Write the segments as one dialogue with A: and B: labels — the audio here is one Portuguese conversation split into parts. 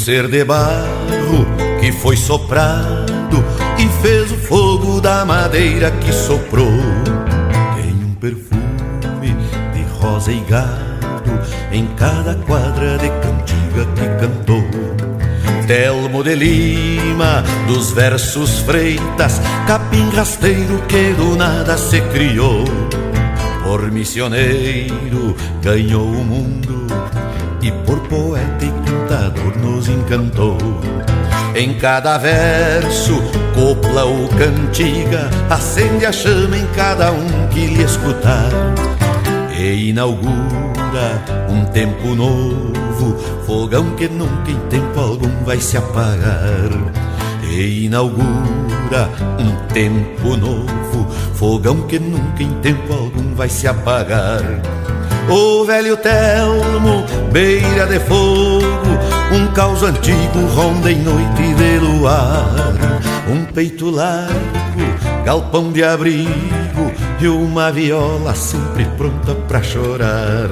A: ser de barro que foi soprado e fez o fogo da madeira que soprou. Tem um perfume de rosa e gado em cada quadra de cantiga que cantou. Telmo de Lima, dos versos Freitas, capim rasteiro que do nada se criou. Por missioneiro ganhou o mundo e por poeta e cantador nos encantou. Em cada verso, copla ou cantiga, acende a chama em cada um que lhe escutar. E inaugura um tempo novo, fogão que nunca em tempo algum vai se apagar. E inaugura um tempo novo, fogão que nunca em tempo algum vai se apagar. O velho Telmo, beira de fogo, um caos antigo ronda em noite de luar. Um peito largo, galpão de abrigo e uma viola sempre pronta pra chorar.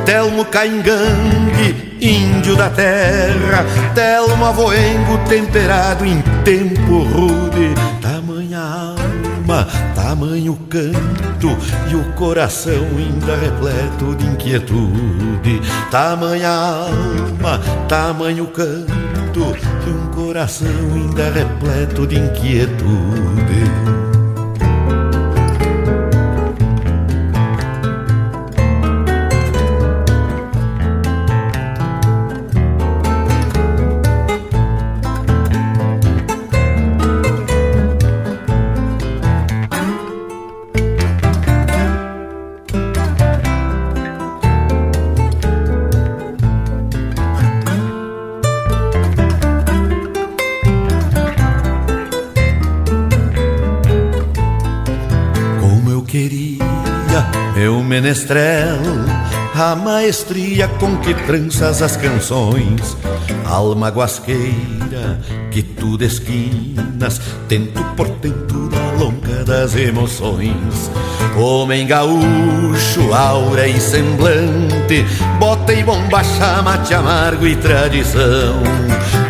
A: Telmo caingangue, índio da terra, Telmo avoengo temperado em tempo rude. Tamanha alma, tamanho canto e o coração ainda repleto de inquietude. Tamanha alma, tamanho canto e um coração ainda repleto de inquietude. Meu menestrel, a maestria com que tranças as canções, alma guasqueira que tu desquinas, tento por tento da longa das emoções. Homem gaúcho, aura e semblante, bota e bombacha, mate amargo e tradição.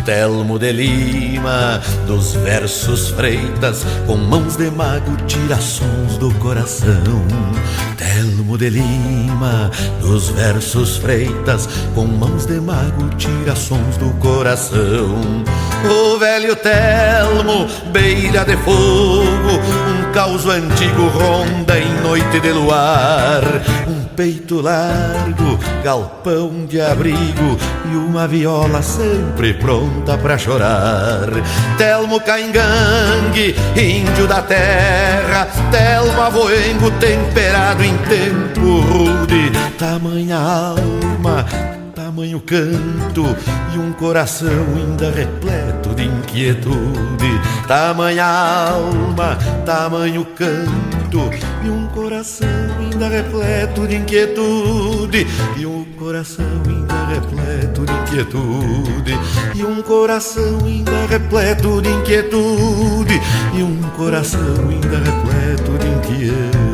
A: Telmo de Lima, dos versos Freitas, com mãos de mago tira sons do coração. Telmo de Lima, dos versos Freitas, com mãos de mago tira sons do coração. O velho Telmo, beira de fogo, um caos antigo ronda em noite de luar. Um peito largo, galpão de abrigo e uma viola sempre pronta pra chorar. Telmo caingangue, índio da terra, Telmo avoengo temperado em tempo rude. Tamanha alma, tamanho canto e um coração ainda repleto de inquietude. Tamanha alma, tamanho canto e um coração ainda repleto de inquietude. E um coração ainda repleto de inquietude. E um coração ainda repleto de inquietude. E um coração ainda repleto de inquietude.